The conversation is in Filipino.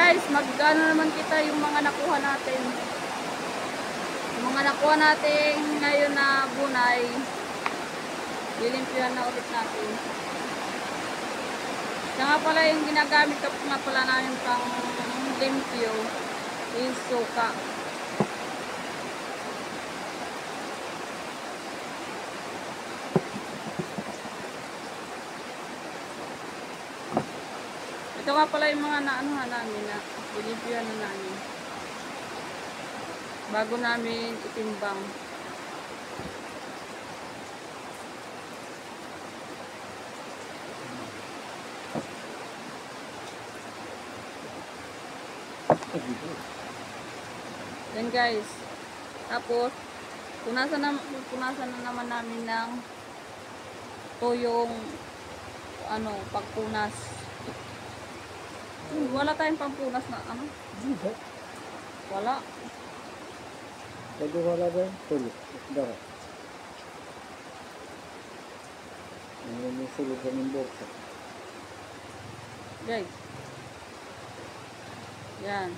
guys, mag-ano naman kita yung mga nakuha natin. Yung mga nakuha natin ngayon na bunay, lilimpihan na ulit natin. Kaya nga pala yung ginagamit ko nga pala namin pang limpyo is suka. Ito nga pala yung mga naanuhan namin na lilimpihan na namin bago namin itimbang. Yan guys. Tapos punasan na naman namin ng tuyong pagpunas. Wala tayong pampunas na wala. Pwede wala ba yung tulog? Dara. Ang may sulog ng boxa. Guys. Yan.